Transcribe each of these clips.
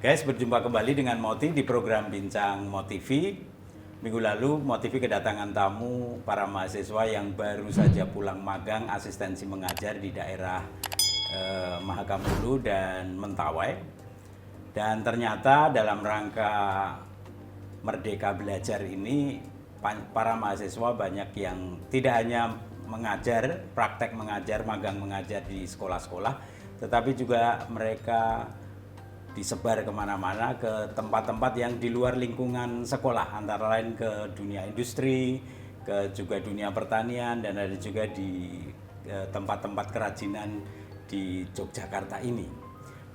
Guys, berjumpa kembali dengan Moti di program Bincang Motivi. Minggu lalu Motivi kedatangan tamu para mahasiswa yang baru saja pulang magang asistensi mengajar di daerah Mahakam Hulu dan Mentawai. Dan ternyata dalam rangka Merdeka Belajar ini para mahasiswa banyak yang tidak hanya mengajar, praktek mengajar, magang mengajar di sekolah-sekolah, tetapi juga mereka disebar kemana-mana ke tempat-tempat yang di luar lingkungan sekolah, antara lain ke dunia industri, ke juga dunia pertanian, dan ada juga di tempat-tempat kerajinan di Yogyakarta ini.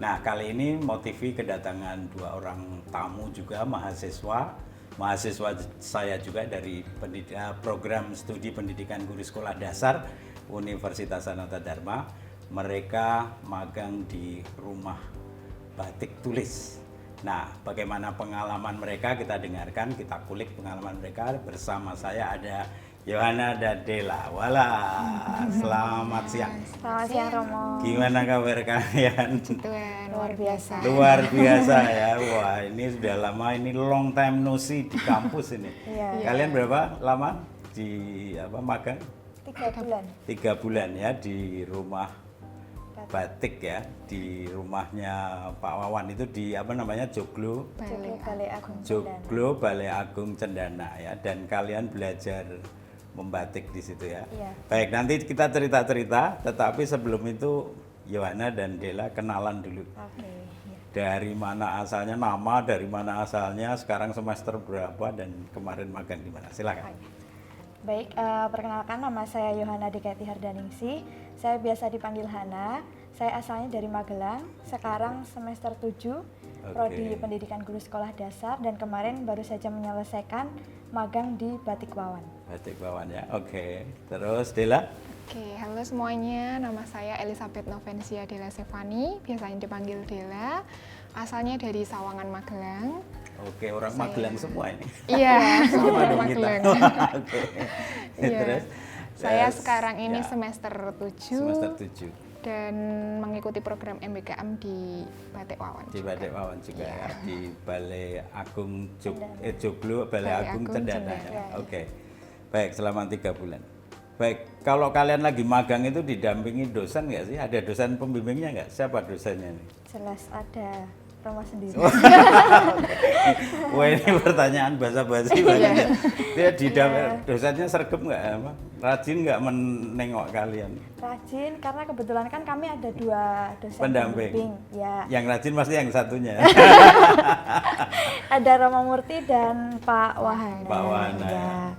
Nah, kali ini Motivi kedatangan dua orang tamu juga mahasiswa saya juga dari program studi pendidikan guru sekolah dasar Universitas Sanata Dharma. Mereka magang di rumah batik tulis. Nah, bagaimana pengalaman mereka kita dengarkan, kita kulik pengalaman mereka. Bersama saya ada Yohana dan Dela. Selamat siang. Selamat siang Romo. Gimana kabar kalian? Luar biasa. Luar biasa ya. Wah, ini sudah lama, ini long time no see di kampus ini. Iya. Kalian berapa lama di magang? 3 bulan. 3 bulan ya di rumah batik ya, di rumahnya Pak Wawan itu di Joglo Balai Agung Cendana ya, dan kalian belajar membatik di situ ya. Iya. Baik, nanti kita cerita-cerita, tetapi sebelum itu Yohana dan Dela kenalan dulu. Oke. Dari mana asalnya, nama dari mana asalnya, sekarang semester berapa, dan kemarin magang di mana? Silakan. Baik, perkenalkan, nama saya Yohana Dikati Hardaningsih. Saya biasa dipanggil Hana. Saya asalnya dari Magelang, sekarang semester 7, Prodi Pendidikan Guru Sekolah Dasar, dan kemarin baru saja menyelesaikan magang di Batik Wawan. Batik Wawan ya, oke. Terus Dela? Oke, halo semuanya, nama saya Elizabeth Novencia Dela Sevani, biasanya dipanggil Dela, asalnya dari Sawangan, Magelang. Oke, orang Magelang semua ini. Iya, semua dari Magelang. Oke. Iya. Terus? Saya sekarang ini semester 7. Semester 7. Dan mengikuti program MBKM di Batik Wawan. Di Batik Wawan juga ya, di Balai Agung Joglo Balai Agung Cendana ya. Oke. Baik, selama 3 bulan. Baik, kalau kalian lagi magang itu didampingi dosen nggak sih? Ada dosen pembimbingnya nggak? Siapa dosennya nih? Jelas ada Romo sendiri. Wah, ini pertanyaan basa-basi banget. Dia dosennya sergap nggak? Rajin nggak menengok kalian? Rajin, karena kebetulan kan kami ada 2 dosen pendamping. Ya. Yang rajin pasti yang satunya. Ada Romo Murti dan Pak Wahana. Pak Wahana. Ya.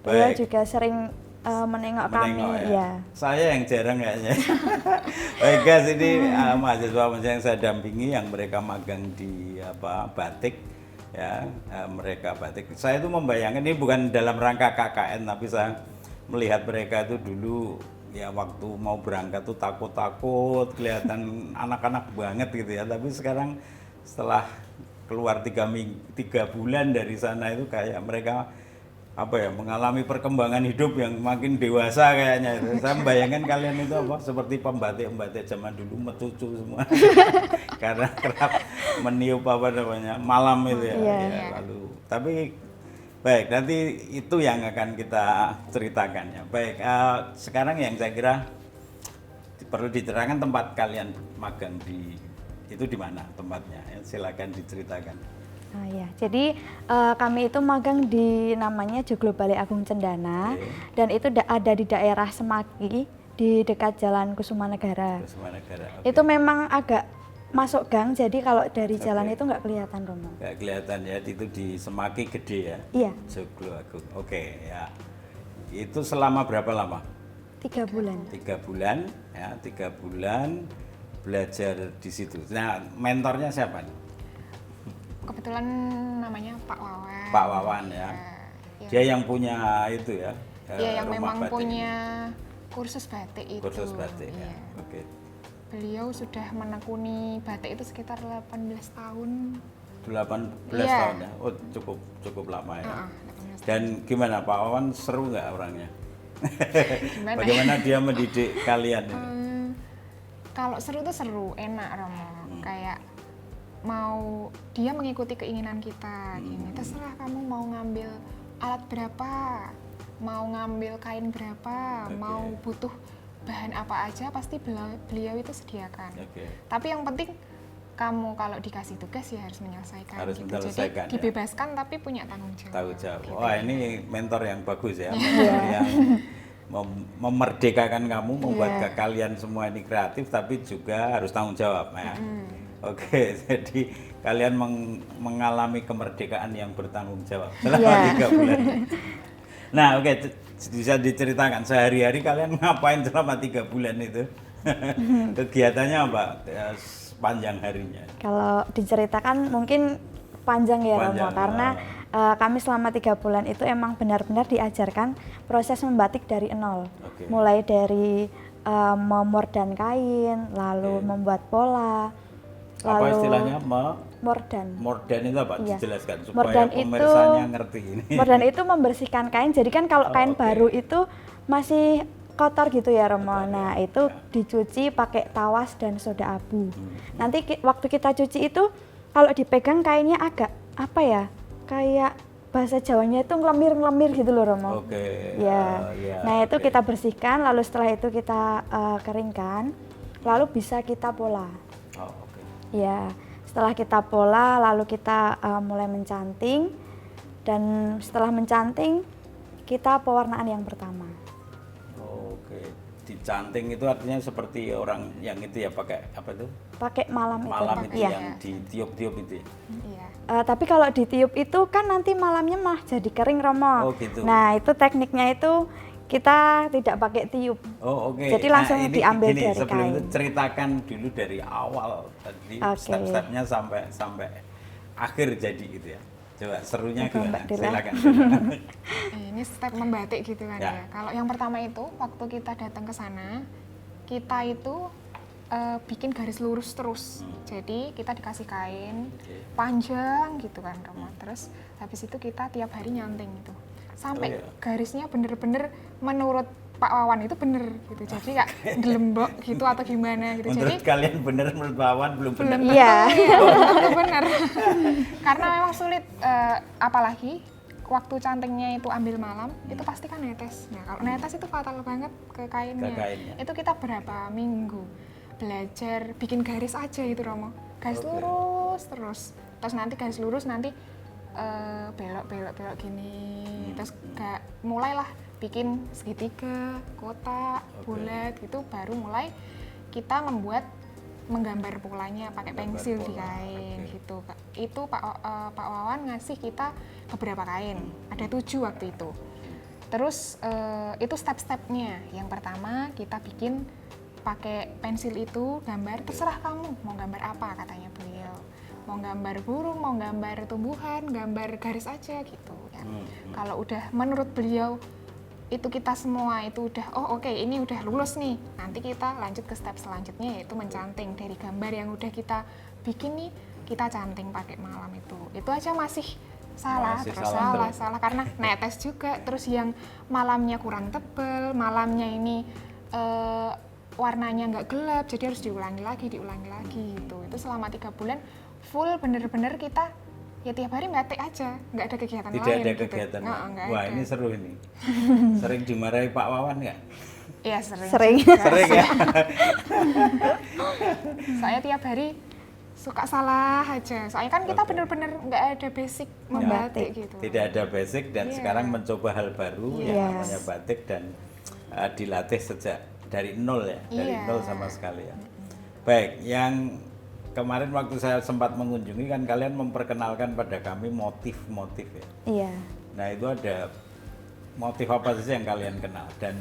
Beliau juga sering menengok kami ya. Saya yang jarang kayaknya. Baik guys, ini mahasiswa yang saya dampingi yang mereka magang di batik ya, mereka batik. Saya itu membayangkan, ini bukan dalam rangka KKN, tapi saya melihat mereka itu dulu ya waktu mau berangkat tuh takut-takut, kelihatan anak-anak banget gitu ya. Tapi sekarang setelah keluar 3 bulan dari sana itu kayak mereka mengalami perkembangan hidup yang makin dewasa kayaknya itu. Saya membayangkan kalian itu seperti pembatik-pembatik zaman dulu, metucu semua. Karena kerap meniup malam itu ya. Ya, lalu tapi baik, nanti itu yang akan kita ceritakan ya. Baik, sekarang yang saya kira perlu diterangkan tempat kalian magang itu di mana tempatnya ya, silakan diceritakan. Ya, jadi kami itu magang di namanya Joglo Balai Agung Cendana, dan itu ada di daerah Semaki, di dekat Jalan Kusumanegara. Itu memang agak masuk gang, jadi kalau dari jalan itu nggak kelihatan, Romo. Nggak kelihatan ya, itu di Semaki gede ya? Iya. Joglo Agung, oke ya. Itu selama berapa lama? 3 bulan. 3 bulan ya, 3 bulan belajar di situ. Nah, mentornya siapa nih? Kebetulan namanya Pak Wawan. Pak Wawan ya. Dia yang punya itu ya. Iya, yang memang punya kursus batik itu. Kursus batik ya. Oke. Beliau sudah menekuni batik itu sekitar 18 tahun. 18 tahun ya. Oh, cukup lama ya. Dan gimana Pak Wawan, seru nggak orangnya? Bagaimana dia mendidik kalian ini? Kalau seru tuh seru, enak Romo. Kayak dia mengikuti keinginan kita gini, terserah kamu mau ngambil alat berapa, mau ngambil kain berapa, mau butuh bahan apa aja, pasti beliau itu sediakan. Tapi yang penting kamu kalau dikasih tugas ya harus menyelesaikan. Menyelesaikan, jadi dibebaskan tapi punya tanggung jawab. Gitu. Wah, ini mentor yang bagus ya, mentor yang memerdekakan kamu, membuat kalian semua ini kreatif tapi juga harus tanggung jawab ya. Oke, jadi kalian mengalami kemerdekaan yang bertanggung jawab selama 3 bulan. Nah, bisa diceritakan sehari-hari kalian ngapain selama 3 bulan itu? Kegiatannya apa sepanjang harinya? Kalau diceritakan mungkin panjang ya Romo, karena kami selama 3 bulan itu emang benar-benar diajarkan proses membatik dari nol. Mulai dari memordan kain, lalu membuat pola. Apa istilahnya? Mordan. Mordan itu apa? Dijelaskan supaya mordan pemirsanya ngerti ini. Mordan itu membersihkan kain. Jadi kan kalau kain baru itu masih kotor gitu ya Romo. Nah, itu dicuci pakai tawas dan soda abu. Nanti waktu kita cuci itu kalau dipegang kainnya agak apa ya? Kayak bahasa Jawanya itu ngelemir-ngelemir gitu loh Romo. Nah, itu kita bersihkan, lalu setelah itu kita keringkan, lalu bisa kita pola. Ya, setelah kita pola, lalu kita mulai mencanting, dan setelah mencanting kita pewarnaan yang pertama. Dicanting itu artinya seperti orang yang itu ya, pakai apa itu? Pakai malam itu yang ditiup-tiup itu. Tapi kalau ditiup itu kan nanti malamnya mah jadi kering Romo. Nah, itu tekniknya itu kita tidak pakai tiup. Jadi langsung diambil dari sebelum kain. Itu ceritakan dulu dari awal tadi step-stepnya sampai akhir jadi gitu ya. Coba serunya gimana? Silakan. Ini step membatik gitu kan ya. Kalau yang pertama itu waktu kita datang ke sana, kita itu bikin garis lurus terus. Jadi kita dikasih kain panjang gitu kan Romo. Terus habis itu kita tiap hari nyanting itu. Sampai garisnya bener-bener menurut Pak Wawan itu bener gitu. Jadi nggak gelembok gitu atau gimana gitu. Menurut kalian bener, menurut Pak Wawan belum bener. Belum bener. Karena memang sulit, apalagi waktu cantingnya itu ambil malam, itu pasti kan netes. Nah, kalau netes itu fatal banget ke kainnya. Itu kita berapa minggu belajar bikin garis aja itu Romo. Garis lurus terus. Terus nanti garis lurus nanti belok gini. Terus mulailah bikin segitiga, kotak, bulat gitu, baru mulai kita menggambar polanya pakai pensil di kain gitu. Itu Pak Wawan ngasih kita beberapa kain, ada 7 waktu itu. Terus itu step-stepnya. Yang pertama kita bikin pakai pensil itu, gambar terserah kamu mau gambar apa katanya beliau. Mau gambar burung, mau gambar tumbuhan, gambar garis aja gitu ya. Kalau udah menurut beliau itu kita semua itu udah ini udah lulus nih, nanti kita lanjut ke step selanjutnya yaitu mencanting dari gambar yang udah kita bikin nih, kita canting pakai malam itu aja masih salah karena netes juga, terus yang malamnya kurang tebal, malamnya ini warnanya nggak gelap, jadi harus diulangi lagi gitu. Itu selama 3 bulan full bener-bener kita ya tiap hari batik aja, nggak ada kegiatan lain. Tidak ada kegiatan. Wah, ini seru ini. Sering dimarahi Pak Wawan nggak? Iya sering. Sering ya. Saya tiap hari suka salah aja. Soalnya kan kita bener-bener nggak ada basic membatik gitu. Tidak ada basic dan sekarang mencoba hal baru yang namanya batik dan dilatih sejak dari nol ya, dari nol sama sekali ya. Baik, yang kemarin waktu saya sempat mengunjungi kan kalian memperkenalkan pada kami motif-motif ya. Iya. Nah, itu ada motif apa saja yang kalian kenal dan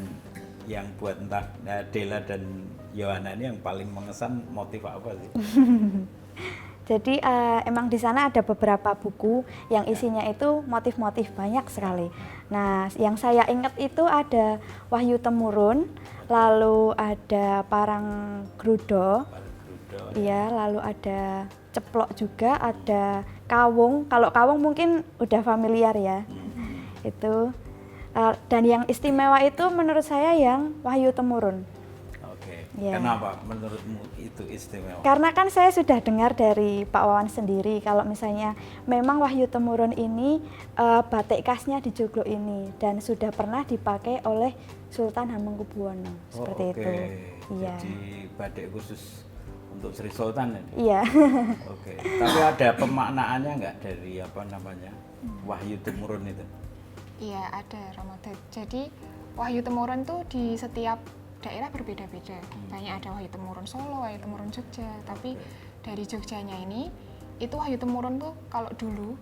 yang buat entah Dela dan Yohana ini yang paling mengesan motif apa sih? Jadi emang di sana ada beberapa buku yang isinya itu motif-motif banyak sekali. Nah, yang saya ingat itu ada Wahyu Temurun, lalu ada Parang Grudo. Iya, lalu ada ceplok juga, ada kawung. Kalau kawung mungkin udah familiar ya. Itu dan yang istimewa itu menurut saya yang Wahyu Temurun. Ya. Kenapa menurutmu itu istimewa? Karena kan saya sudah dengar dari Pak Wawan sendiri kalau misalnya memang Wahyu Temurun ini batik khasnya di Joglo ini dan sudah pernah dipakai oleh Sultan Hamengkubuwono seperti oke. itu. Iya. Jadi batik khusus untuk Sri Sultan ini. Iya. Oke. Tapi ada pemaknaannya nggak dari apa namanya Wahyu Temurun itu? Iya ada Romo. Jadi Wahyu Temurun tuh di setiap daerah berbeda-beda. Banyak ada Wahyu Temurun Solo, Wahyu Temurun Jogja. Tapi dari Jogjanya ini, itu Wahyu Temurun tuh kalau dulu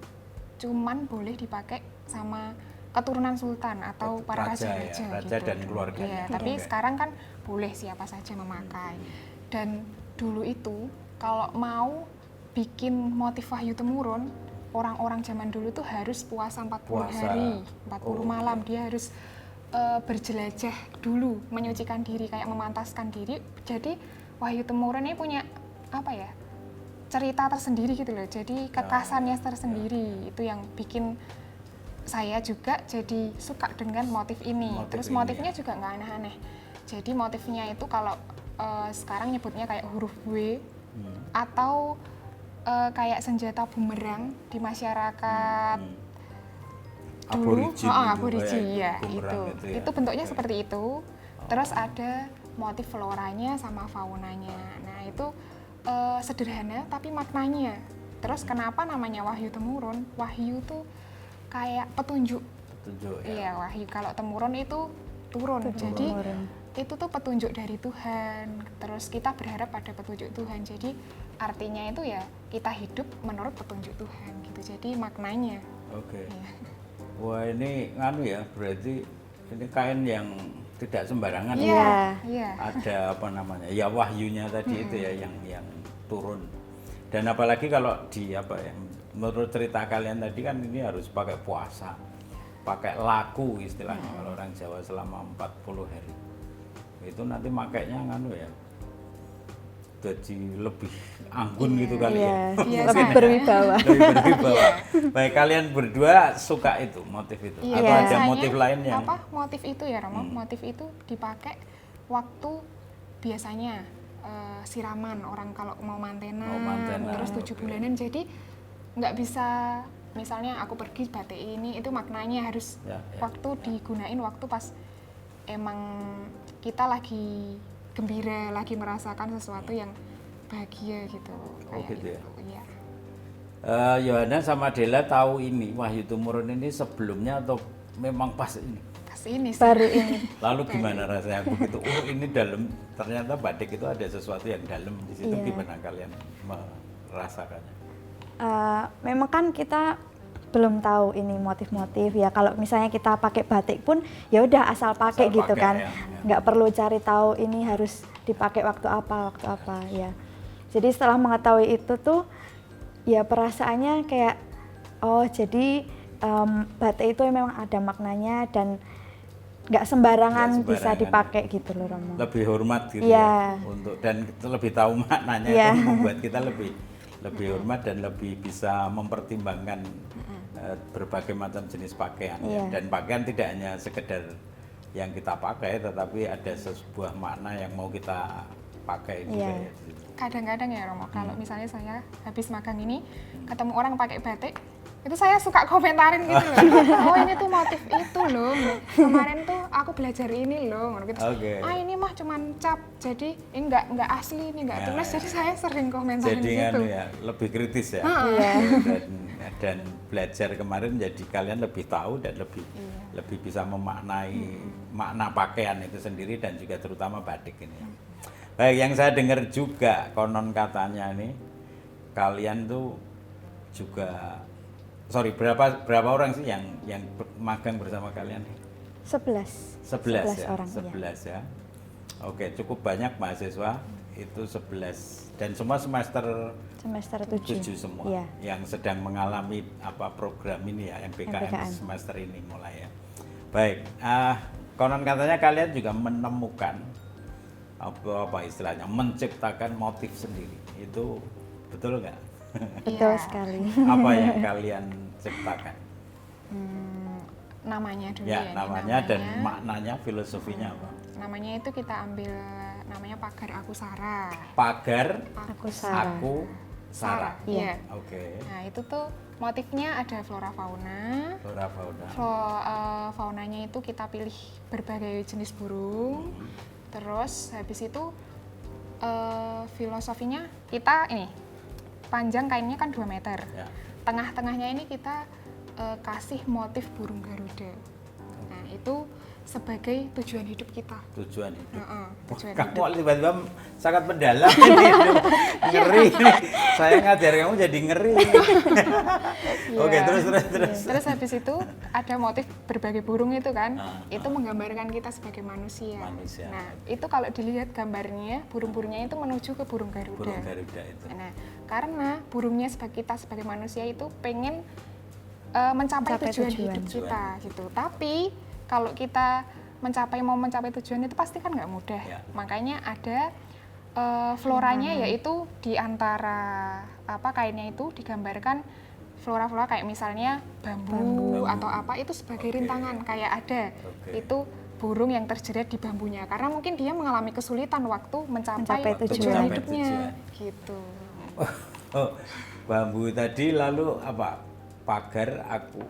cuman boleh dipakai sama keturunan sultan atau para Raja ya, raja-raja raja gitu. dan keluarganya. Iya, tapi Oke. sekarang kan boleh siapa saja memakai. Dan dulu itu kalau mau bikin motif Wahyu Temurun, orang-orang zaman dulu tuh harus puasa 40 Puasa. hari, 40 malam. Dia harus berjelajah dulu, menyucikan diri, kayak memantaskan diri. Jadi Wahyu Temurun ini punya apa ya, cerita tersendiri gitu loh. Jadi kekhasannya tersendiri. Itu yang bikin saya juga jadi suka dengan motif ini. Terus motifnya juga nggak aneh-aneh. Jadi motifnya itu kalau sekarang nyebutnya kayak huruf W atau kayak senjata bumerang di masyarakat dulu. Aborigin ya, itu bentuknya seperti itu. Terus ada motif floranya sama faunanya. Nah itu sederhana tapi maknanya. Terus kenapa namanya Wahyu Temurun? Wahyu tuh kayak petunjuk. Petunjuk ya. Iya, wahyu. Kalau temurun itu turun. Jadi itu tuh petunjuk dari Tuhan. Terus kita berharap pada petunjuk Tuhan. Jadi artinya itu ya kita hidup menurut petunjuk Tuhan gitu. Jadi maknanya. Oke. Ya. Wah ini nganu ya, berarti ini kain yang tidak sembarangan. Iya. Iya. Ada apa namanya? Ya wahyunya tadi itu ya yang turun. Dan apalagi kalau di apa ya? Menurut cerita kalian tadi kan ini harus pakai puasa. Pakai laku istilahnya kalau orang Jawa selama 40 hari. Itu nanti makainya nganu ya. Jadi lebih anggun gitu kali ya. Iya, lebih berwibawa. Lebih berwibawa. Baik, kalian berdua suka itu motif itu Iya, atau ada biasanya motif lain yang motif itu ya Romo, motif itu dipakai waktu biasanya siraman orang kalau mau mantenan, terus 7 bulanan. Jadi nggak bisa misalnya aku pergi batik ini, itu maknanya harus waktu digunain waktu pas emang kita lagi gembira, lagi merasakan sesuatu yang bahagia gitu. gitu ya. Iya. Yohana sama Dela tahu ini Wahyu Temurun ini sebelumnya atau memang pas ini? Pas ini sih. Baru ini. Lalu gimana rasanya begitu? Oh ini dalam, ternyata batik itu ada sesuatu yang dalam di situ. Gimana kalian merasakannya? Memang kan kita belum tahu ini motif-motif ya. Kalau misalnya kita pakai batik pun ya udah asal pakai gitu pakai, kan. ya. Nggak perlu cari tahu ini harus dipakai waktu apa ya. Jadi setelah mengetahui itu tuh ya perasaannya kayak oh jadi batik itu memang ada maknanya dan nggak sembarangan bisa dipakai gitu loh Romo. Lebih hormat gitu ya. Untuk dan kita lebih tahu maknanya itu membuat kita lebih hormat dan lebih bisa mempertimbangkan berbagai macam jenis pakaian ya. Dan pakaian tidak hanya sekedar yang kita pakai tetapi ada sebuah makna yang mau kita pakai juga ya. Kadang-kadang ya Romo, kalau misalnya saya habis magang ini ketemu orang pakai batik, itu saya suka komentarin gitu loh. Oh ini tuh motif itu loh. Kemarin tuh aku belajar ini loh. Gitu. Ah ini mah cuman cap, jadi enggak asli ini enggak tulis. Jadi saya sering komentarin jadi gitu. Jadi ya lebih kritis ya. Dan belajar kemarin jadi kalian lebih tahu dan lebih bisa memaknai makna pakaian itu sendiri dan juga terutama batik ini. Baik, yang saya dengar juga konon katanya nih kalian tuh juga berapa orang sih yang magang bersama kalian? 11 ya. orang. 11 ya. Oke, cukup banyak mahasiswa itu 11 dan semua semester 7 semua yang sedang mengalami program ini ya MPKM semester ini mulai ya. Baik, konon katanya kalian juga menemukan apa istilahnya menciptakan motif sendiri. Itu betul nggak? Betul sekali. Apa yang kalian ciptakan? Namanya dulu ya. Namanya dan maknanya, filosofinya apa? Namanya itu kita ambil namanya pagar Aku Sarah. Pagar Aku Sarah. Aku Sarah. Iya. Oke. Nah itu tuh motifnya ada flora fauna. Flora fauna. Faunanya itu kita pilih berbagai jenis burung. Terus habis itu filosofinya kita ini panjang kainnya kan 2 meter. Ya. Tengah-tengahnya ini kita kasih motif burung Garuda. Nah itu sebagai tujuan hidup kita. Tujuan hidup. Tujuan Kamu hidup. tiba-tiba sangat mendalam ini. Ngeri nih. Saya ngajar kamu jadi ngeri. Oke, Iya. terus. Terus habis itu ada motif berbagai burung itu kan, itu menggambarkan kita sebagai manusia. Manusia. Nah, itu kalau dilihat gambarnya, burung-burungnya itu menuju ke burung Garuda. Burung Garuda itu. Nah, karena burungnya kita sebagai manusia itu pengen mencapai tujuan hidup kita gitu. Tapi kalau kita mau mencapai tujuan itu pasti kan nggak mudah. Ya. Makanya ada floranya yaitu di antara kainnya itu digambarkan flora-flora kayak misalnya bambu atau apa itu sebagai rintangan kayak ada itu burung yang terjerat di bambunya karena mungkin dia mengalami kesulitan waktu mencapai tujuan hidupnya gitu. Oh, bambu tadi lalu apa? Pagar Aku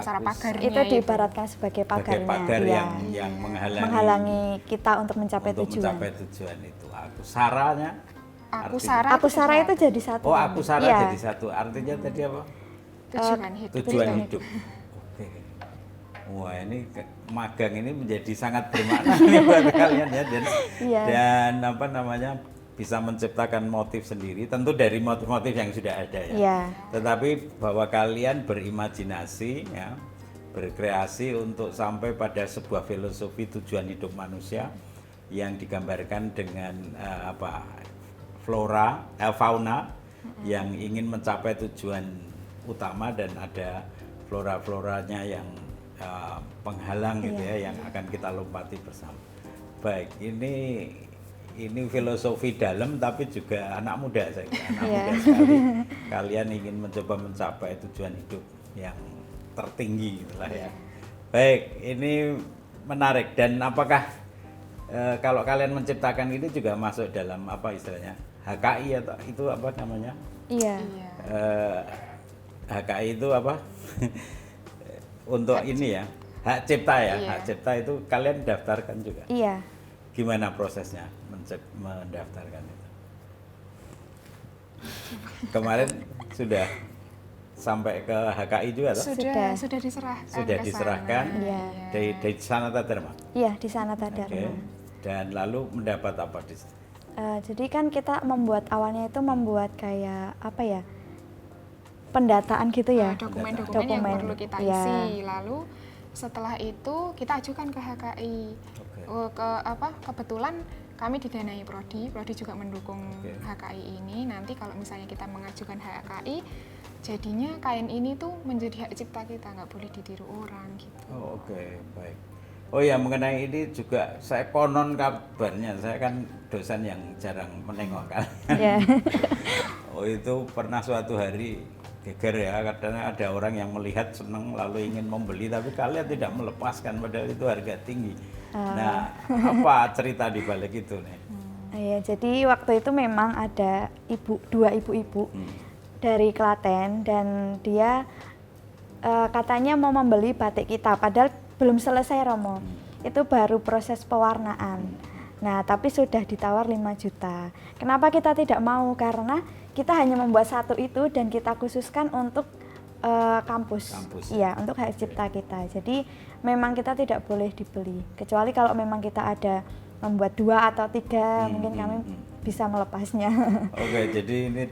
Sarah pagarnya Itu diibaratkan sebagai pagarnya. pagar Iya. yang menghalangi kita untuk mencapai untuk tujuan. mencapai tujuan itu. Aku Sarahnya. Aku artinya- Sarah Aku Sarah itu jadi satu. Oh, Aku Sarah Iya. jadi satu. Artinya tadi apa? tujuan hidup. Tujuan itu. hidup. Oke. Wah, ini magang ini menjadi sangat bermakna nih buat kalian ya Iya. dan apa namanya bisa menciptakan motif sendiri tentu dari motif-motif yang sudah ada ya. Iya. Tetapi bahwa kalian berimajinasi ya, berkreasi untuk sampai pada sebuah filosofi tujuan hidup manusia yang digambarkan dengan fauna yang ingin mencapai tujuan utama dan ada flora-floranya yang penghalang gitu ya yang akan kita lompati bersama. Baik, ini filosofi dalam tapi juga anak muda saya kira. Anak muda sekali. Kalian ingin mencoba mencapai tujuan hidup yang tertinggi itulah ya. Baik, ini menarik dan apakah kalau kalian menciptakan ini juga masuk dalam apa istilahnya HKI atau itu apa namanya? Iya. Iya. HKI itu apa? Untuk ini ya, hak cipta ya. Iya. Hak cipta itu kalian daftarkan juga. Iya. Gimana prosesnya mendaftarkan itu? Kemarin sudah sampai ke HKI juga toh? Sudah diserahkan. Sudah ke diserahkan sana. Iya. dari Sanata Dharma. Iya, di sana Oke. Dharma. Dan lalu mendapat apa di situ? Jadi kan kita awalnya itu membuat kayak apa ya, pendataan gitu ya. Dokumen-dokumen yang Dokumen, perlu kita iya. isi. Lalu setelah itu kita ajukan ke HKI. Oke. Kebetulan kami didanai Prodi juga mendukung Oke. HKI ini. Nanti kalau misalnya kita mengajukan HKI, jadinya kain ini tuh menjadi hak cipta kita, nggak boleh ditiru orang gitu. Oh, oke, baik. Oh ya, mengenai ini juga saya konon kabarnya, saya kan dosen yang jarang menengok kan. Iya. Oh itu pernah suatu hari geger ya, kadang ada orang yang melihat senang lalu ingin membeli tapi kalian tidak melepaskan padahal itu harga tinggi. Nah, apa cerita di balik itu nih? Iya, jadi waktu itu memang ada dua ibu-ibu dari Klaten dan dia katanya mau membeli batik kita, padahal belum selesai Romo. Itu baru proses pewarnaan. Nah, tapi sudah ditawar 5 juta. Kenapa kita tidak mau? Karena kita hanya membuat satu itu dan kita khususkan untuk kampus. Iya, untuk hak cipta kita. Jadi memang kita tidak boleh dibeli. Kecuali kalau memang kita ada membuat 2 atau 3, mungkin kami bisa melepasnya. Oke, jadi ini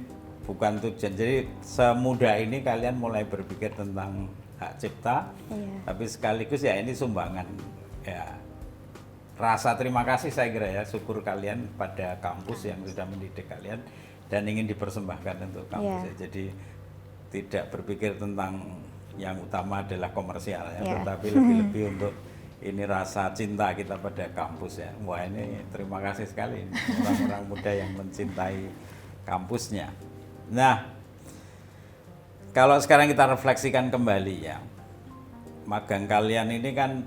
bukan tujuan. Jadi semudah ini kalian mulai berpikir tentang hak cipta, tapi sekaligus ya ini sumbangan ya rasa terima kasih saya kira ya, syukur kalian pada kampus yang sudah mendidik kalian dan ingin dipersembahkan untuk kampus ya. Jadi tidak berpikir tentang yang utama adalah komersial ya, tetapi lebih-lebih untuk ini rasa cinta kita pada kampus ya. Wah ini terima kasih sekali orang-orang muda yang mencintai kampusnya. Nah, kalau sekarang kita refleksikan kembali ya, magang kalian ini kan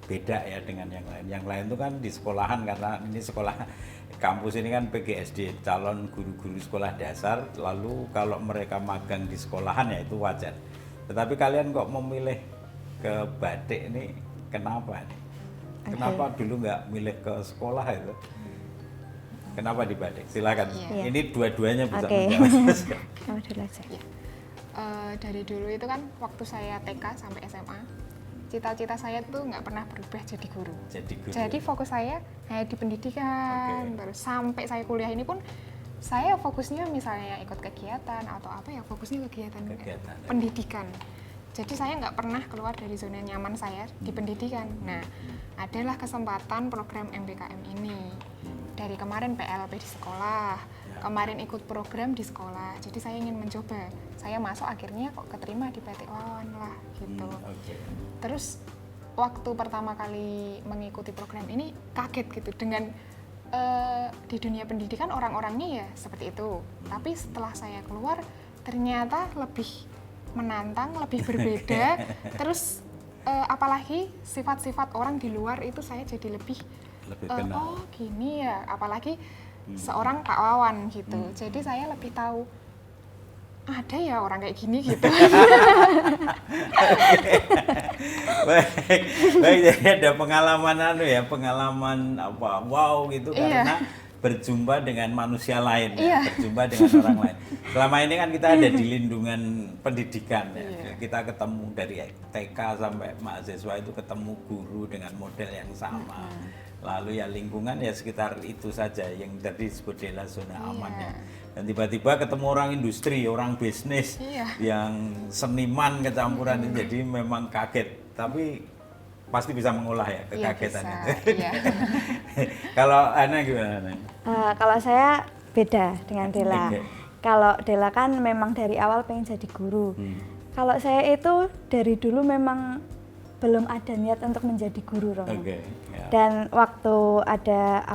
beda ya dengan yang lain. Yang lain itu kan di sekolahan, karena ini sekolah kampus ini kan PGSD, calon guru-guru sekolah dasar, lalu kalau mereka magang di sekolahan ya itu wajar. Tetapi kalian kok memilih ke batik ini kenapa nih? Kenapa dulu nggak milih ke sekolah itu? Kenapa di batik? Silakan. Ini dua-duanya bisa menjawab. Kamu dulu aja. Dari dulu itu kan waktu saya TK sampai SMA, cita-cita saya tuh nggak pernah berubah jadi guru. Jadi fokus saya hanya di pendidikan. Terus sampai saya kuliah ini pun saya fokusnya misalnya ikut kegiatan atau apa ya, fokusnya kegiatan pendidikan. Jadi saya nggak pernah keluar dari zona nyaman saya di pendidikan. Nah, adalah kesempatan program MBKM ini. Dari kemarin PLP di sekolah, kemarin ikut program di sekolah. Jadi saya ingin mencoba. Saya masuk akhirnya kok keterima di Batik Wawan lah gitu. Terus waktu pertama kali mengikuti program ini kaget gitu dengan di dunia pendidikan orang-orangnya ya seperti itu. Tapi setelah saya keluar ternyata lebih menantang, lebih berbeda. Terus apalagi sifat-sifat orang di luar itu saya jadi lebih kenal. Oh gini ya, apalagi seorang Pak Wawan gitu. Jadi saya lebih tahu ada ya orang kayak gini gitu. Baik, jadi ada pengalaman pengalaman apa wow gitu karena berjumpa dengan manusia lain, berjumpa dengan orang lain. Selama ini kan kita ada di lindungan pendidikan ya. Kita ketemu dari TK sampai mahasiswa itu ketemu guru dengan model yang sama. Lalu ya lingkungan ya sekitar itu saja yang tadi disebut adalah zona aman ya. Dan tiba-tiba ketemu orang industri, orang bisnis yang seniman kecampuran itu, jadi memang kaget. Tapi pasti bisa mengolah ya kekagetan itu. Kalau Ana gimana? Kalau saya beda dengan Dela. Kalau Dela kan memang dari awal pengen jadi guru. Kalau saya itu dari dulu memang belum ada niat untuk menjadi guru, Romo. Dan waktu ada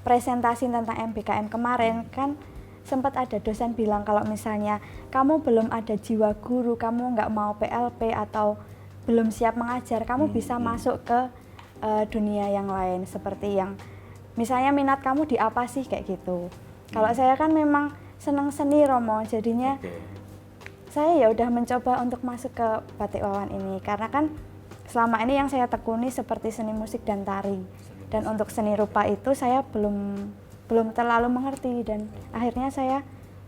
presentasi tentang MBKM kemarin kan sempat ada dosen bilang kalau misalnya kamu belum ada jiwa guru, kamu nggak mau PLP atau belum siap mengajar, kamu bisa masuk ke dunia yang lain seperti yang misalnya minat kamu di apa sih kayak gitu. Kalau saya kan memang senang seni, Romo, jadinya saya ya udah mencoba untuk masuk ke Batik Wawan ini karena kan selama ini yang saya tekuni seperti seni musik dan tari, dan untuk seni rupa itu saya belum terlalu mengerti, dan akhirnya saya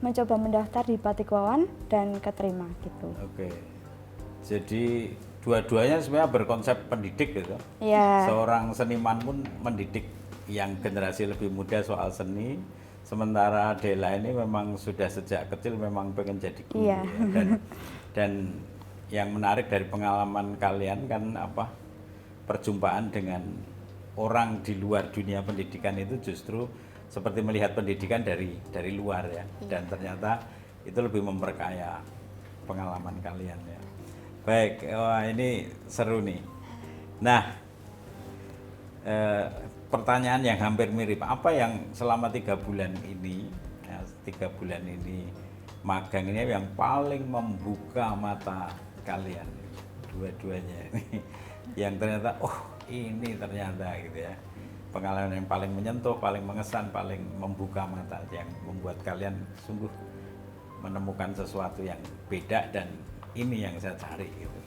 mencoba mendaftar di Batik Wawan dan keterima gitu. Jadi dua-duanya sebenarnya berkonsep pendidik gitu. Seorang seniman pun mendidik yang generasi lebih muda soal seni, sementara Dela ini memang sudah sejak kecil memang pengen jadi guru ya. Dan yang menarik dari pengalaman kalian kan perjumpaan dengan orang di luar dunia pendidikan itu justru seperti melihat pendidikan dari luar ya. Dan ternyata itu lebih memperkaya pengalaman kalian ya. Baik, ini seru nih. Nah, pertanyaan yang hampir mirip, apa yang selama 3 bulan ini magang ini yang paling membuka mata kalian dua-duanya ini, yang ternyata ini ternyata gitu ya, pengalaman yang paling menyentuh, paling mengesan, paling membuka mata, yang membuat kalian sungguh menemukan sesuatu yang beda dan ini yang saya cari gitu.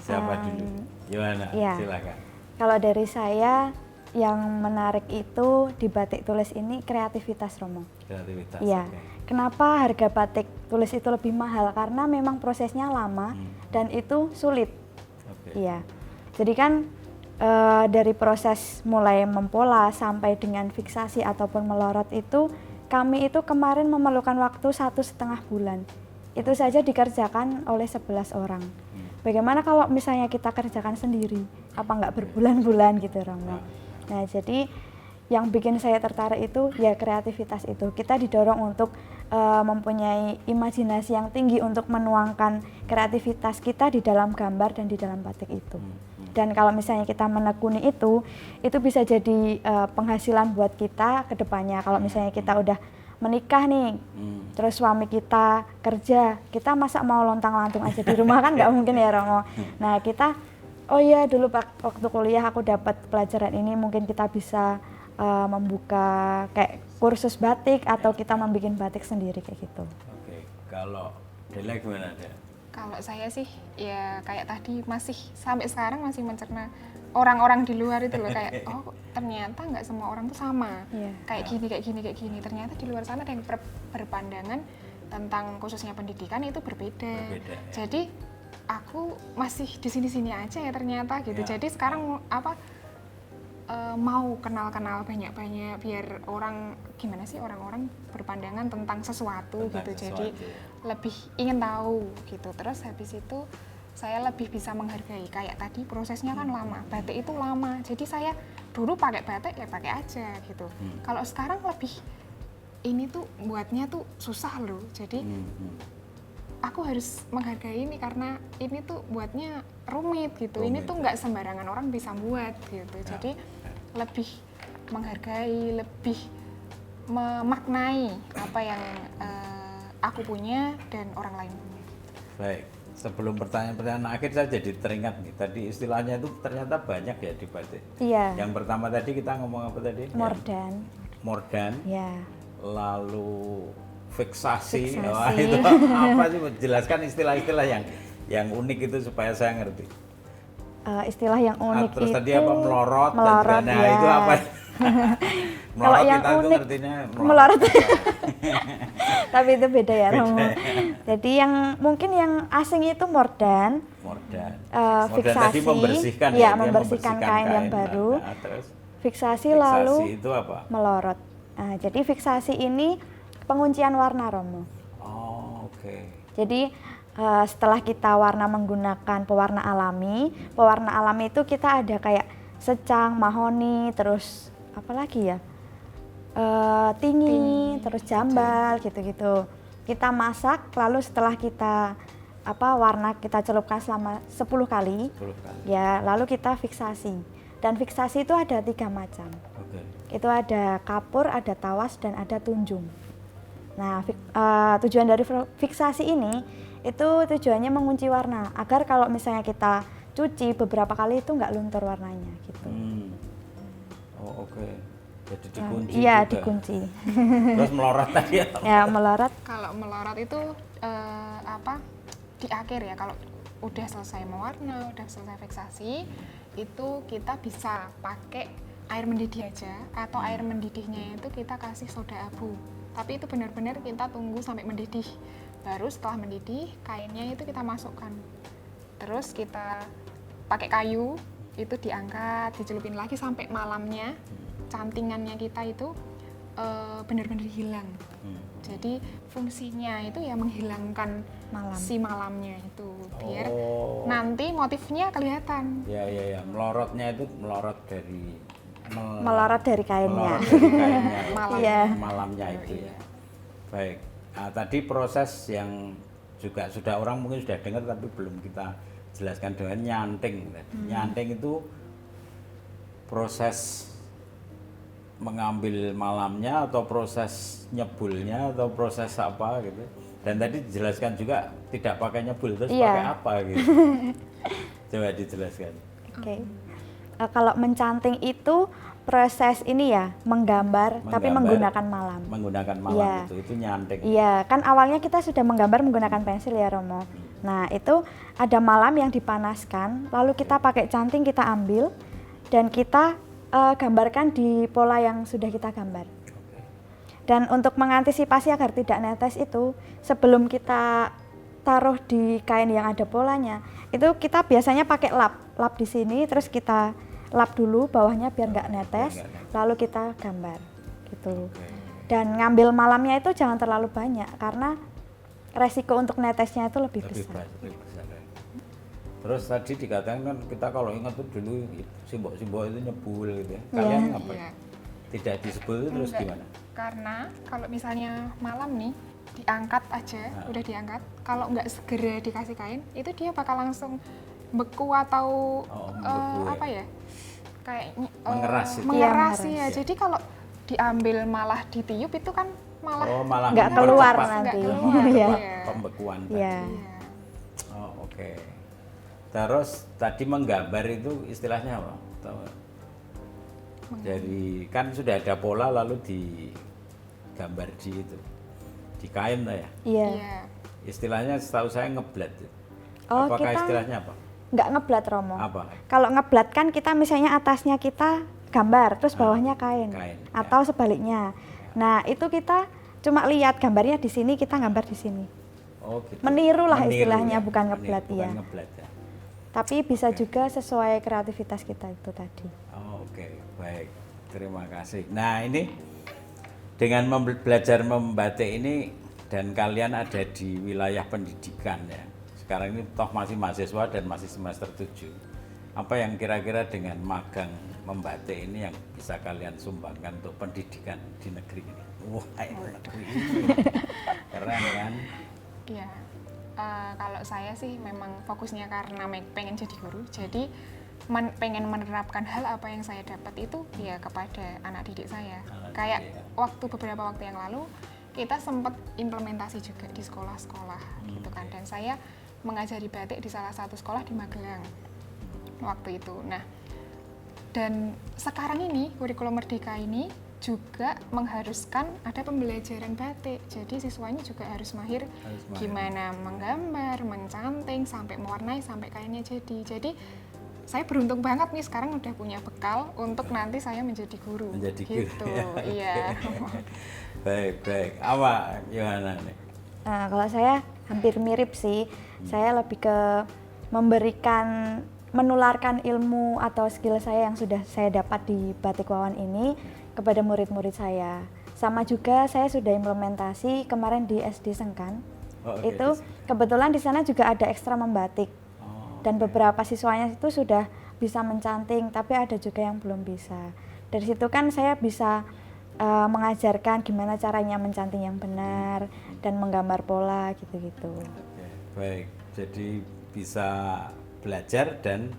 Siapa dulu? Yohana, silakan. Kalau dari saya yang menarik itu di batik tulis ini kreativitas, Romo. Kreativitas. Iya. Kenapa harga batik tulis itu lebih mahal? Karena memang prosesnya lama dan itu sulit. Iya. Jadi kan dari proses mulai mempola sampai dengan fiksasi ataupun melorot itu, kami itu kemarin memerlukan waktu 1,5 bulan. Itu saja dikerjakan oleh 11 orang. Bagaimana kalau misalnya kita kerjakan sendiri? Apa nggak berbulan-bulan gitu, Romo? Nah, jadi yang bikin saya tertarik itu ya kreativitas itu. Kita didorong untuk mempunyai imajinasi yang tinggi untuk menuangkan kreativitas kita di dalam gambar dan di dalam batik itu. Dan kalau misalnya kita menekuni itu bisa jadi penghasilan buat kita ke depannya. Kalau misalnya kita udah menikah nih, terus suami kita kerja, kita masa mau lontang-lantung aja di rumah kan nggak mungkin ya, Romo. Nah, kita Oh iya, dulu waktu kuliah aku dapat pelajaran ini, mungkin kita bisa membuka kayak kursus batik atau kita membuat batik sendiri kayak gitu. Oke, kalau Dela gimana Del? Kalau saya sih ya kayak tadi masih sampai sekarang masih mencerna orang-orang di luar itu loh kayak oh ternyata nggak semua orang tuh sama. Iya. Kayak gini. Ternyata di luar sana ada yang berpandangan tentang khususnya pendidikan itu berbeda. Berbeda, ya. Jadi aku masih di sini-sini aja ya ternyata gitu. Ya. Jadi sekarang mau kenal-kenal banyak-banyak biar orang gimana sih orang-orang berpandangan tentang sesuatu Tentang gitu. sesuatu, Jadi ya. lebih ingin tahu gitu. Terus habis itu saya lebih bisa menghargai kayak tadi prosesnya kan lama. Batik itu lama. Jadi saya dulu pakai batik ya pakai aja gitu. Kalau sekarang lebih ini tuh buatnya tuh susah loh. Jadi aku harus menghargai ini karena ini tuh buatnya rumit gitu. Ini tuh nggak sembarangan orang bisa buat gitu. Jadi lebih menghargai, lebih memaknai apa yang aku punya dan orang lain punya. Baik, sebelum pertanyaan-pertanyaan akhir saya jadi teringat nih. Tadi istilahnya itu ternyata banyak ya di batik. Iya. Yang pertama tadi kita ngomong apa tadi? Mordan. Mordan. Ya. Lalu fiksasi. Fiksasi. Wah, itu apa sih? Jelaskan istilah-istilah yang unik itu supaya saya ngerti. Istilah yang unik Terus itu tadi apa melorot, melorot, dan nah ya. itu apa? Kalau yang kita tuh unik ngertinya melorot. Tapi itu beda ya Romo. Jadi yang mungkin yang asing itu mordan. Mordan. Fiksasi. Tadi membersihkan ya, dia membersihkan kain yang baru. Nah, terus Fiksasi fiksasi lalu itu apa? melorot. Nah, jadi fiksasi ini penguncian warna Romo. Oh, oke. Jadi setelah kita warna menggunakan pewarna alami itu kita ada kayak secang, mahoni, terus apa lagi ya? Tinggi, terus jambal gitu-gitu. Kita masak, lalu setelah kita warna kita celupkan selama 10 kali. 10 kali. Ya, lalu kita fiksasi. Dan fiksasi itu ada 3 macam. Oke. Itu ada kapur, ada tawas, dan ada tunjung. Nah, tujuan dari fiksasi ini itu tujuannya mengunci warna agar kalau misalnya kita cuci beberapa kali itu nggak luntur warnanya gitu. Oh, oke. Jadi dikunci Iya, juga. dikunci. Terus melorot tadi apa? Ya, melorot. Kalau melorot itu di akhir ya kalau udah selesai mewarna, udah selesai fiksasi, itu kita bisa pakai air mendidih aja atau air mendidihnya itu kita kasih soda abu. Tapi itu benar-benar kita tunggu sampai mendidih. Baru setelah mendidih, kainnya itu kita masukkan. Terus kita pakai kayu, itu diangkat, dicelupin lagi sampai malamnya, cantingannya kita itu benar-benar hilang. Jadi fungsinya itu ya menghilangkan si malamnya itu, biar nanti motifnya kelihatan. Ya. Melorotnya itu melorot dari kainnya. Malamnya itu ya. Baik. Nah, tadi proses yang juga sudah orang mungkin sudah dengar tapi belum kita jelaskan dengan nyanting. Nyanting itu proses mengambil malamnya atau proses nyebulnya atau proses apa gitu. Dan tadi dijelaskan juga tidak pakai nyebul, terus pakai apa gitu. Coba dijelaskan. Oke. Kalau mencanting itu proses ini ya menggambar tapi menggunakan malam. Menggunakan malam ya. itu nyanting. Iya, kan awalnya kita sudah menggambar menggunakan pensil ya Romo. Nah, itu ada malam yang dipanaskan, lalu kita pakai canting kita ambil dan kita gambarkan di pola yang sudah kita gambar. Dan untuk mengantisipasi agar tidak netes itu, sebelum kita taruh di kain yang ada polanya, itu kita biasanya pakai lap di sini, terus kita lap dulu bawahnya biar nggak netes, lalu kita gambar gitu. Dan ngambil malamnya itu jangan terlalu banyak karena resiko untuk netesnya itu lebih besar. Terus tadi dikatakan kan kita kalau ingat tuh dulu simbol-simbol itu nyebul gitu ya. Kalian apa? Tidak disebul itu terus gimana? Karena kalau misalnya malam nih diangkat aja, udah diangkat, kalau nggak segera dikasih kain, itu dia bakal langsung beku atau apa ya? Kayak mengeras ya. Jadi kalau diambil malah ditiup itu kan malah nggak keluar nanti. Pembekuan tadi. Iya. Oh, oke. Terus tadi menggambar itu istilahnya apa? Tahu nggak? Jadi kan sudah ada pola lalu digambar di kain lah ya. Iya. Iya. Istilahnya setahu saya ngeblat. Oh, Apakah kita istilahnya apa? nggak ngeblat Romo. Apa? Kalau ngeblat kan kita misalnya atasnya kita gambar, terus bawahnya kain. kain, Atau sebaliknya. Nah, itu kita cuma lihat gambarnya di sini, kita gambar di sini. Oh, gitu. Meniru lah Meniru istilahnya, ya? bukan Meniru, ngeblat bukan ya. ngeblat ya. Tapi bisa juga sesuai kreativitas kita itu tadi. Oh, oke, baik. Terima kasih. Nah, ini dengan belajar membatik ini dan kalian ada di wilayah pendidikan ya. Sekarang ini toh masih mahasiswa dan masih semester 7. Apa yang kira-kira dengan magang membatik ini yang bisa kalian sumbangkan untuk pendidikan di negeri ini? Wah, negeri ini. Keren kan? Iya. Kalau saya sih memang fokusnya karena pengen jadi guru, jadi pengen menerapkan hal apa yang saya dapat itu ya kepada anak didik saya. Kayak beberapa waktu yang lalu kita sempat implementasi juga di sekolah-sekolah gitu kan, dan saya mengajari batik di salah satu sekolah di Magelang waktu itu. Nah, dan sekarang ini kurikulum Merdeka ini juga mengharuskan ada pembelajaran batik. Jadi siswanya juga harus mahir gimana menggambar, mencanting, sampai mewarnai, sampai kainnya jadi. Jadi saya beruntung banget nih sekarang udah punya bekal untuk nanti saya menjadi guru. Menjadi gitu. guru. Iya. Baik. Apa Yohana nih? Nah, kalau saya hampir mirip sih. Saya lebih ke menularkan ilmu atau skill saya yang sudah saya dapat di Batik Wawan ini kepada murid-murid saya. Sama juga saya sudah implementasi kemarin di SD Sengkan. Oh, okay. Itu kebetulan di sana juga ada ekstra membatik. Dan beberapa siswanya itu sudah bisa mencanting, tapi ada juga yang belum bisa. Dari situ kan saya bisa mengajarkan gimana caranya mencanting yang benar dan menggambar pola gitu-gitu. Oke, baik. Jadi bisa belajar dan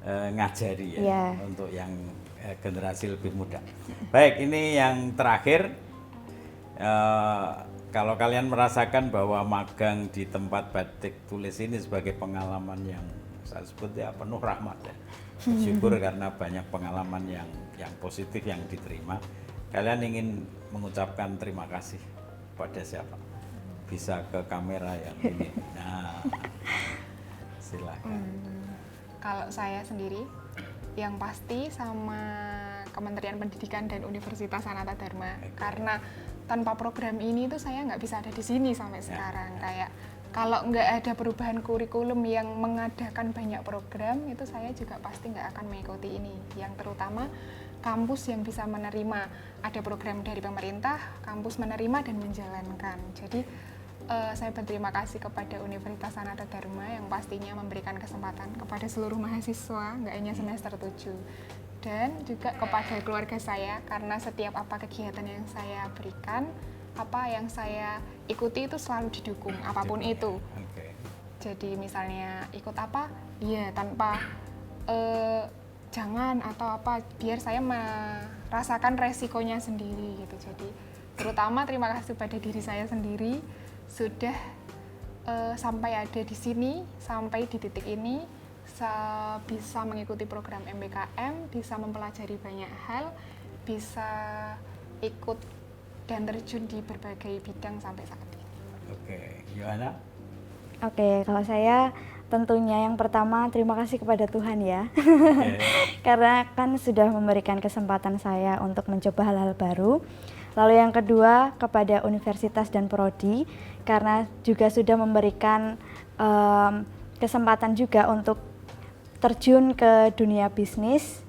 ngajari ya untuk yang generasi lebih muda. Baik, ini yang terakhir. Kalau kalian merasakan bahwa magang di tempat batik tulis ini sebagai pengalaman yang saya sebut ya penuh rahmat ya. Bersyukur karena banyak pengalaman yang positif yang diterima. Kalian ingin mengucapkan terima kasih pada siapa? Bisa ke kamera yang ini. Nah, silakan. Kalau saya sendiri, yang pasti sama Kementerian Pendidikan dan Universitas Sanata Dharma. Karena tanpa program ini tuh saya nggak bisa ada di sini sampai sekarang. Kayak kalau nggak ada perubahan kurikulum yang mengadakan banyak program, itu saya juga pasti nggak akan mengikuti ini. Yang terutama kampus yang bisa menerima, ada program dari pemerintah, kampus menerima dan menjalankan. Jadi saya berterima kasih kepada Universitas Sanata Dharma yang pastinya memberikan kesempatan kepada seluruh mahasiswa, nggak hanya semester 7. Dan juga kepada keluarga saya, karena setiap apa kegiatan yang saya berikan, apa yang saya ikuti itu selalu didukung, apapun itu. Jadi misalnya ikut apa, ya tanpa jangan atau apa, biar saya merasakan resikonya sendiri gitu. Jadi terutama terima kasih pada diri saya sendiri, sudah sampai ada di sini, sampai di titik ini, bisa mengikuti program MBKM, bisa mempelajari banyak hal, bisa ikut dan terjun di berbagai bidang sampai saat ini. Oke, Yohana? Oke, kalau saya tentunya yang pertama terima kasih kepada Tuhan ya. Karena kan sudah memberikan kesempatan saya untuk mencoba hal-hal baru. Lalu yang kedua kepada universitas dan prodi, karena juga sudah memberikan kesempatan juga untuk terjun ke dunia bisnis.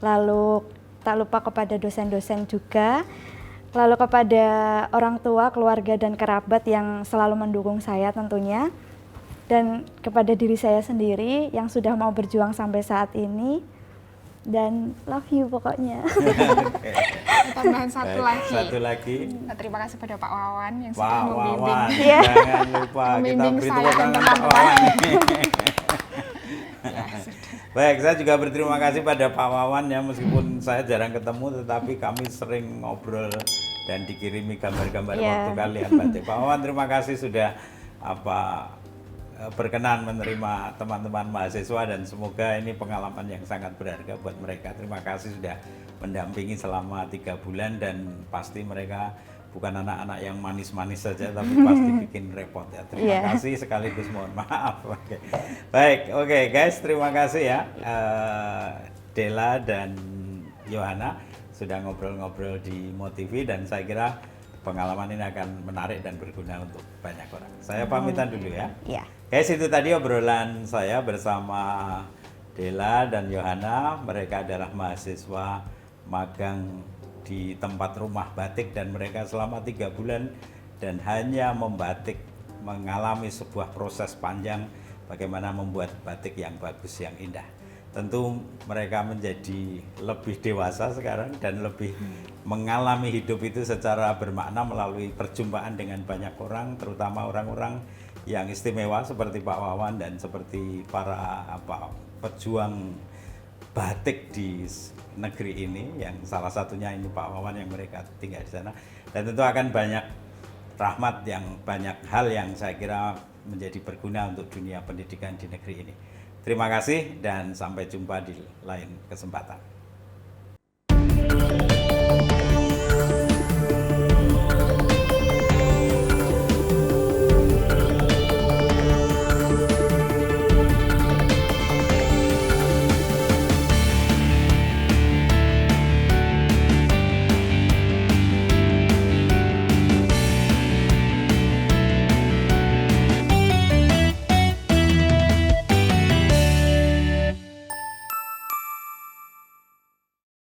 Lalu tak lupa kepada dosen-dosen juga. Lalu kepada orang tua, keluarga dan kerabat yang selalu mendukung saya tentunya. Dan kepada diri saya sendiri yang sudah mau berjuang sampai saat ini. Dan love you pokoknya. Tambahan satu lagi. Terima kasih pada Pak Wawan yang sudah membimbing. Wawan, jangan lupa kita beri tepuk tangan Pak Wawan. Baik, saya juga berterima kasih pada Pak Wawan ya, meskipun saya jarang ketemu, tetapi kami sering ngobrol dan dikirimi gambar-gambar waktu kalian batik. Pak Wawan, terima kasih sudah berkenan menerima teman-teman mahasiswa dan semoga ini pengalaman yang sangat berharga buat mereka. Terima kasih sudah mendampingi selama 3 bulan dan pasti mereka bukan anak-anak yang manis-manis saja tapi pasti bikin repot ya. Terima kasih sekaligus mohon maaf. Oke. Baik, oke guys, terima kasih ya Della dan Yohana sudah ngobrol-ngobrol di MoTV dan saya kira pengalaman ini akan menarik dan berguna untuk banyak orang. Saya pamitan dulu ya. Iya. Guys, itu tadi obrolan saya bersama Della dan Yohana. Mereka adalah mahasiswa magang di tempat rumah batik dan mereka selama 3 bulan dan hanya membatik, mengalami sebuah proses panjang bagaimana membuat batik yang bagus, yang indah. Tentu mereka menjadi lebih dewasa sekarang dan lebih mengalami hidup itu secara bermakna melalui perjumpaan dengan banyak orang, terutama orang-orang yang istimewa seperti Pak Wawan dan seperti para pejuang batik di negeri ini, yang salah satunya ini Pak Wawan yang mereka tinggal di sana. Dan tentu akan banyak rahmat, yang banyak hal yang saya kira menjadi berguna untuk dunia pendidikan di negeri ini. Terima kasih dan sampai jumpa di lain kesempatan.